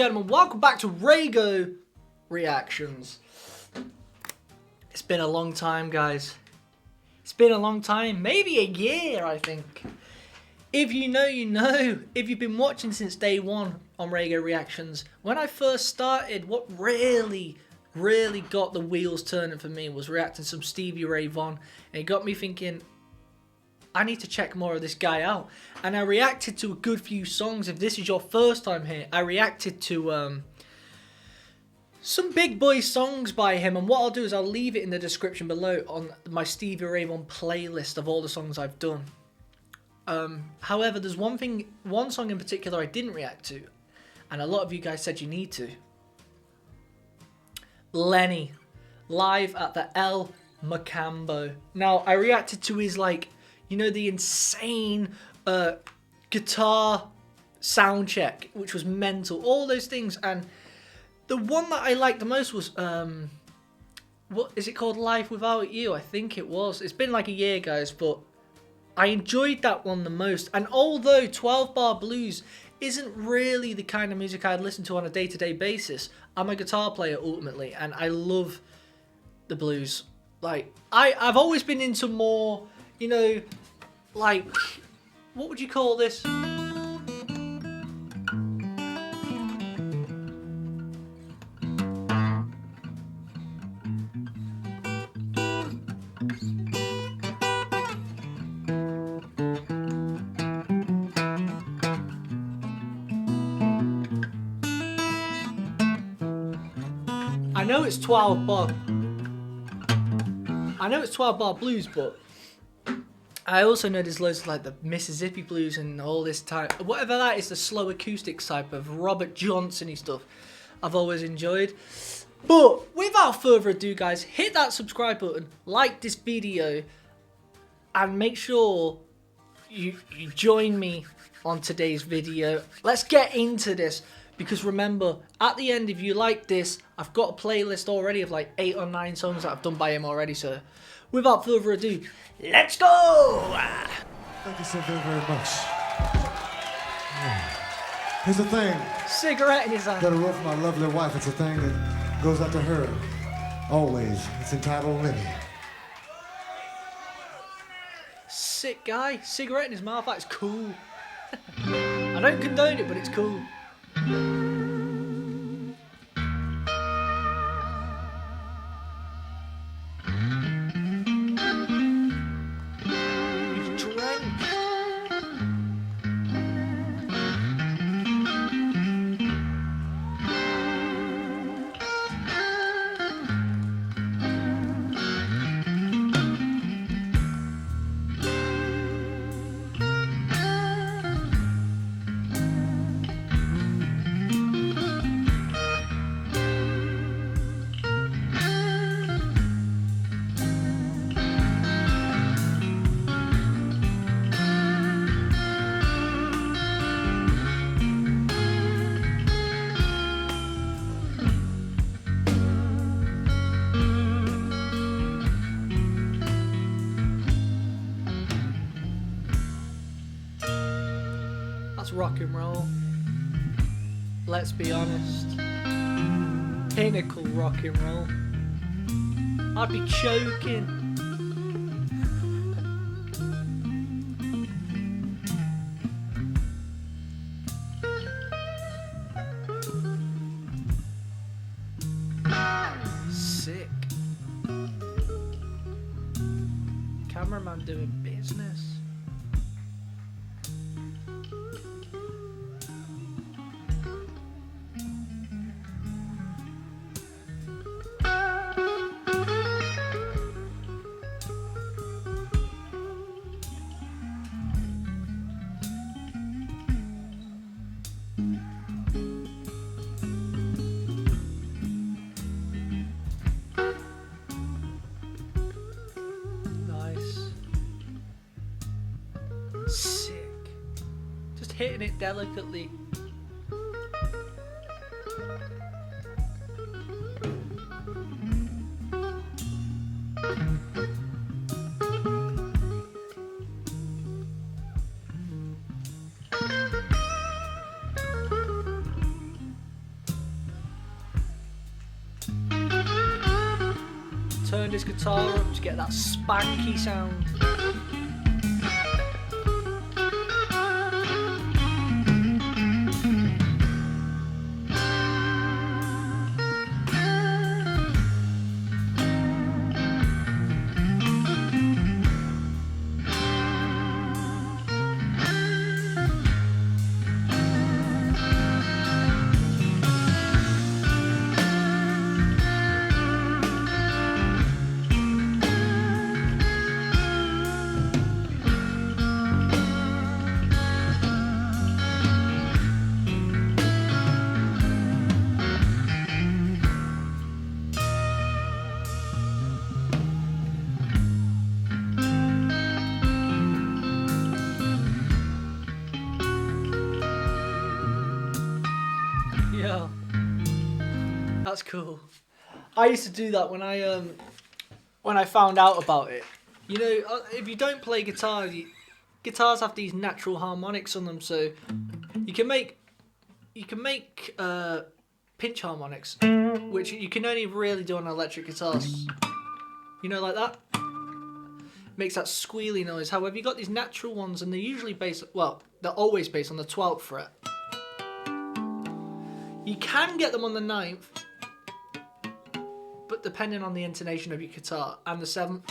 gentlemen, welcome back to RAYGO Reactions. It's been a long time, guys. It's been a long time, maybe a year, I think. If you know, you know. If you've been watching since day one on RAYGO Reactions, when I first started, what really got the wheels turning for me was reacting to some Stevie Ray Vaughan. And it got me thinking, I need to check more of this guy out. And I reacted to a good few songs. If this is your first time here, I reacted to some big boy songs by him. And what I'll do is I'll leave it in the description below on my Stevie Ray Vaughan playlist of all the songs I've done. However, there's one song in particular I didn't react to, and a lot of you guys said you need to. Lenny, live at the El Macambo. Now, I reacted to his, like, you know, the insane guitar sound check, which was mental. All those things. And the one that I liked the most was, what is it called? Life Without You, I think it was. It's been like a year, guys, but I enjoyed that one the most. And although 12-bar blues isn't really the kind of music I'd listen to on a day-to-day basis, I'm a guitar player ultimately, and I love the blues. Like, I've always been into more, you know, like, what would you call this? I know it's 12-bar. I know it's 12-bar blues, but I also know there's loads of like the Mississippi blues and all this type, whatever that is, the slow acoustic type of Robert Johnson-y stuff I've always enjoyed. But without further ado, guys, hit that subscribe button, like this video, and make sure you join me on today's video. Let's get into this, because remember, at the end, if you like this, I've got a playlist already of like 8 or 9 songs that I've done by him already, so without further ado, let's go! Thank you so very much. Here's the thing. Cigarette in his hand. Got a wrote for my lovely wife. It's a thing that goes out to her. Always. It's entitled Lenny. Sick guy. Cigarette in his mouth. That's cool. I don't condone it, but it's cool. Rock and roll. Let's be honest. Pinnacle rock and roll. I'd be choking. Sick. Cameraman doing business. Sick. Just hitting it delicately. turned his guitar up to get that spanky sound. Yeah, that's cool. I used to do that when I found out about it. You know, if you don't play guitar, guitars have these natural harmonics on them, so you can make pinch harmonics, which you can only really do on electric guitars. You know, like that. Makes that squealy noise. However, you got these natural ones, and they're usually based. Well, they're always based on the 12th fret. You can get them on the 9th, but depending on the intonation of your guitar, and the 7th,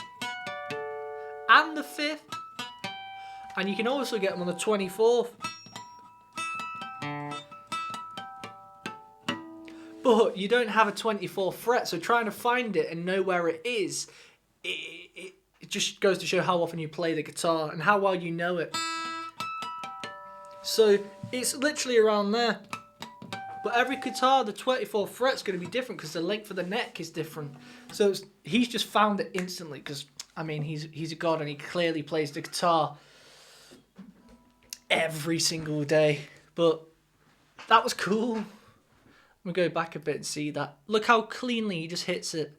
and the 5th, and you can also get them on the 24th. But you don't have a 24th fret, so trying to find it and know where it is, it just goes to show how often you play the guitar and how well you know it. So it's literally around there. But every guitar, the 24th fret's going to be different because the length of the neck is different. So he's just found it instantly because, I mean, he's a god and he clearly plays the guitar every single day. But that was cool. We'll go back a bit and see that. Look how cleanly he just hits it.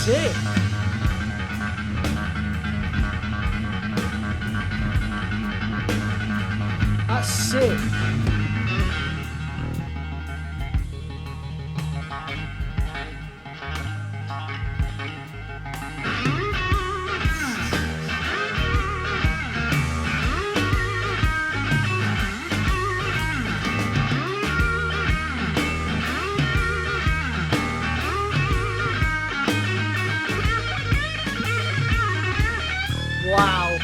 Sick. That's sick. Wow.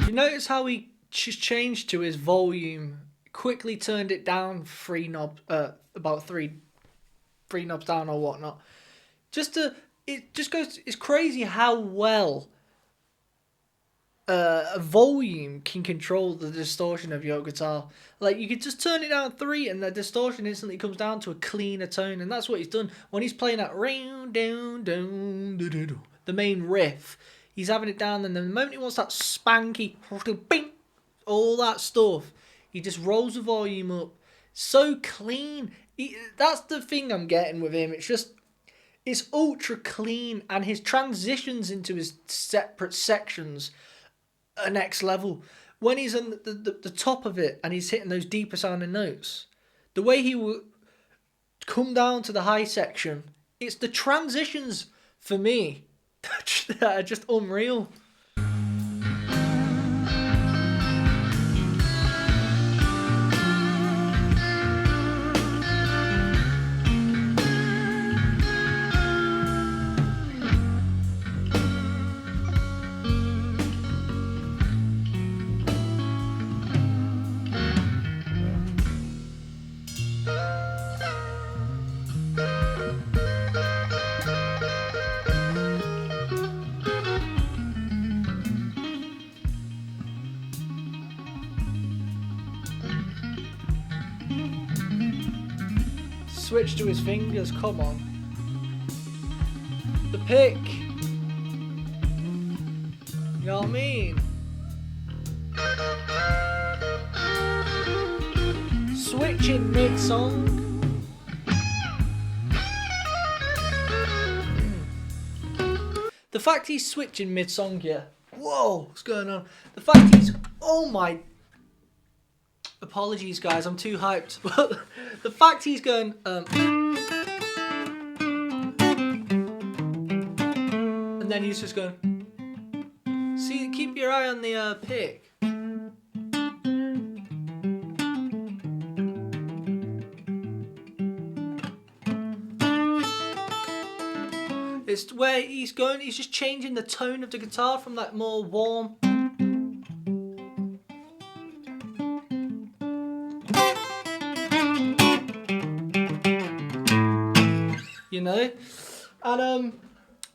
You notice how he just changed to his volume, quickly turned it down about three knobs down or whatnot. It just goes, it's crazy how well a volume can control the distortion of your guitar. Like, you could just turn it down 3 and the distortion instantly comes down to a cleaner tone, and that's what he's done when he's playing that the main riff. He's having it down, and then the moment he wants that spanky, all that stuff, he just rolls the volume up. So clean. That's the thing I'm getting with him. It's ultra clean, and his transitions into his separate sections are next level. When he's on the top of it and he's hitting those deeper sounding notes, the way he will come down to the high section, it's the transitions for me that are just unreal. Switch to his fingers, come on. The pick. You know what I mean? Switching mid-song. The fact he's switching mid-song here. Whoa, what's going on? The fact he's... Oh my... Apologies, guys, I'm too hyped. But the fact he's going... and then he's just going... See, keep your eye on the pick. It's where he's going, he's just changing the tone of the guitar from that more warm... You know, and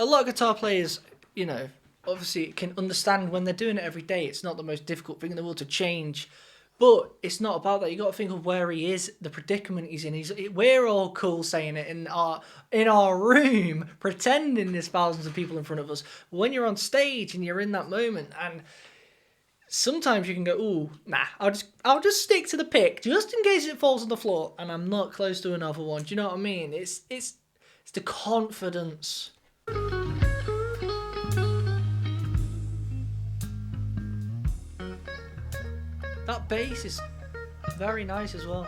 a lot of guitar players, you know, obviously can understand when they're doing it every day. It's not the most difficult thing in the world to change, but it's not about that. You got to think of where he is, the predicament he's in. We're all cool saying it in our room, pretending there's thousands of people in front of us. But when you're on stage and you're in that moment, and sometimes you can go, "Ooh, nah, I'll just stick to the pick just in case it falls on the floor, and I'm not close to another one." Do you know what I mean? It's the confidence. That bass is very nice as well.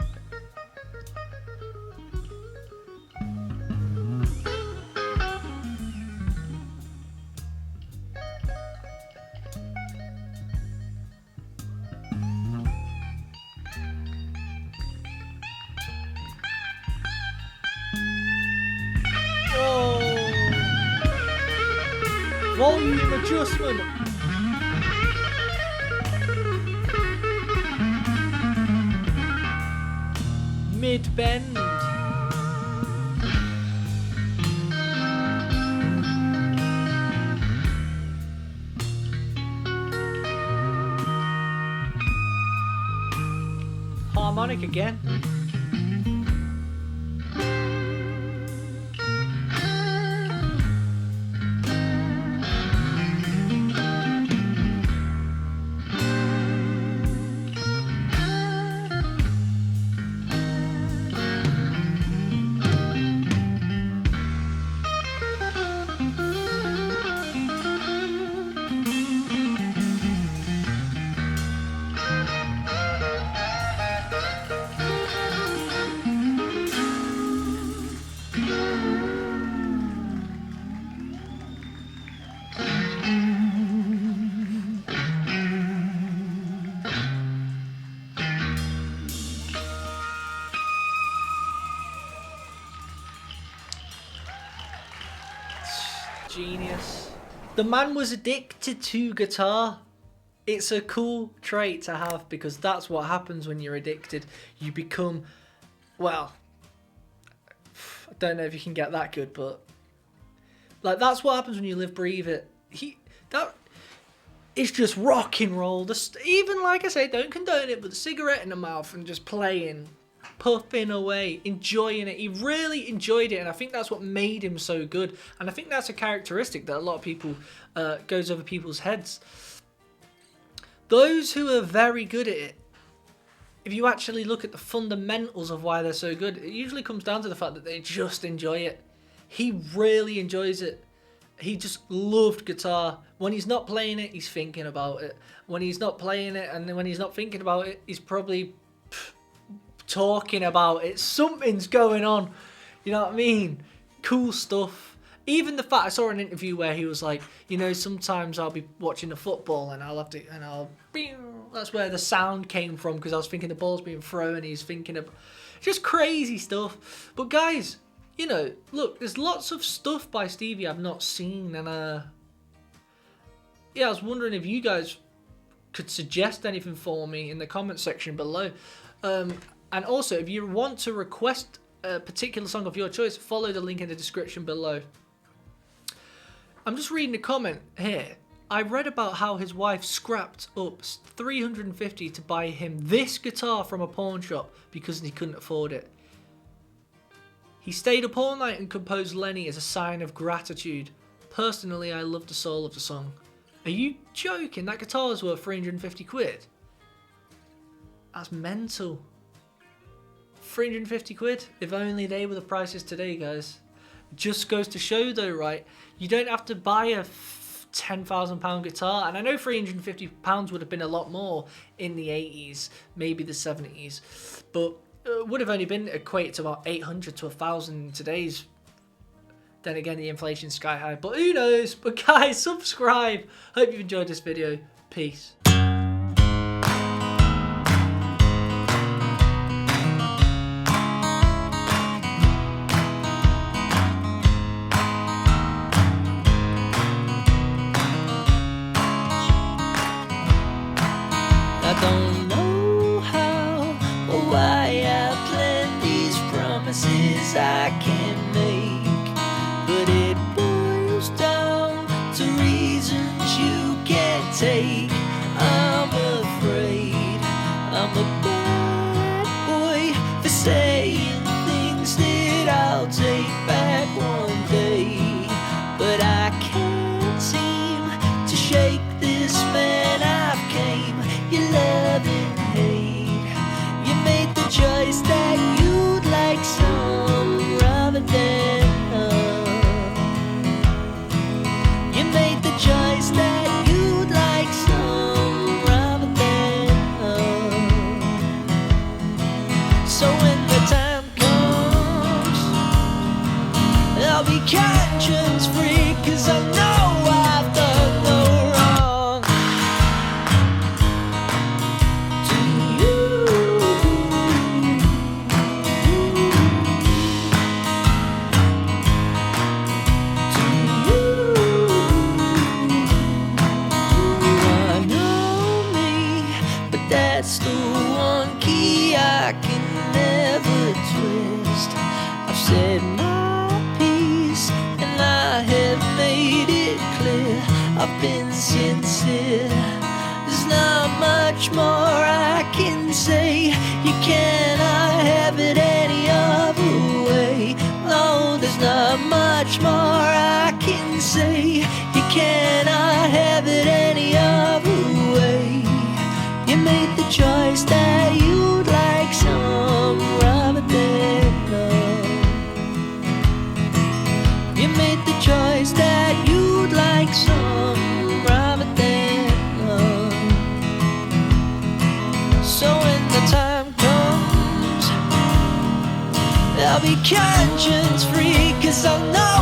Volume adjustment. Mid bend. Harmonic again. Genius. The man was addicted to guitar. It's a cool trait to have because that's what happens when you're addicted. You become, well, I don't know if you can get that good, but like that's what happens when you live, breathe it. it's just rock and roll. Even, like I say, don't condone it, but the cigarette in the mouth and just playing, puffing away, enjoying it. He really enjoyed it, and I think that's what made him so good. And I think that's a characteristic that a lot of people goes over people's heads. Those who are very good at it, if you actually look at the fundamentals of why they're so good, it usually comes down to the fact that they just enjoy it. He really enjoys it. He just loved guitar. When he's not playing it, he's thinking about it. When he's not playing it, and when he's not thinking about it, he's probably talking about it. Something's going on. You know what I mean? Cool stuff. Even the fact, I saw an interview where he was like, you know, sometimes I'll be watching the football and that's where the sound came from, because I was thinking the ball's being thrown and he's thinking of just crazy stuff. But guys, you know, look, there's lots of stuff by Stevie I've not seen, and yeah, I was wondering if you guys could suggest anything for me in the comment section below. And also, if you want to request a particular song of your choice, follow the link in the description below. I'm just reading a comment here. I read about how his wife scrapped up $350 to buy him this guitar from a pawn shop because he couldn't afford it. He stayed up all night and composed Lenny as a sign of gratitude. Personally, I love the soul of the song. Are you joking? That guitar was worth 350 quid? That's mental. 350 quid? If only they were the prices today, guys. Just goes to show though, right? You don't have to buy a £10,000 guitar, and I know £350 would have been a lot more in the 80s, maybe the 70s, but it would have only been equated to about 800 to 1,000 in today's. Then again, the inflation's sky high, but who knows? But guys, subscribe. Hope you've enjoyed this video. Peace. I don't know how or why I planned these promises I can make, but it boils down to reasons you can't take. I'm afraid I'm a bad boy for saying things that I'll take back one day, but I can't seem to shake this man I've came. You love and hate. You made the choice that you'd like some rather than you made the choice that you'd like some rather than so when the time comes, I'll be conscience free, 'cause I know I've done no wrong. That's the one key I can never twist. I've said my piece and I have made it clear. I've been sincere. There's not much more I can say. You cannot have it any other way. No, there's not much more I can say. You cannot have it any other way. You made the choice that you'd like some rather than none. You made the choice that you'd like some rather than none. So when the time comes, I'll be conscience free, 'cause I know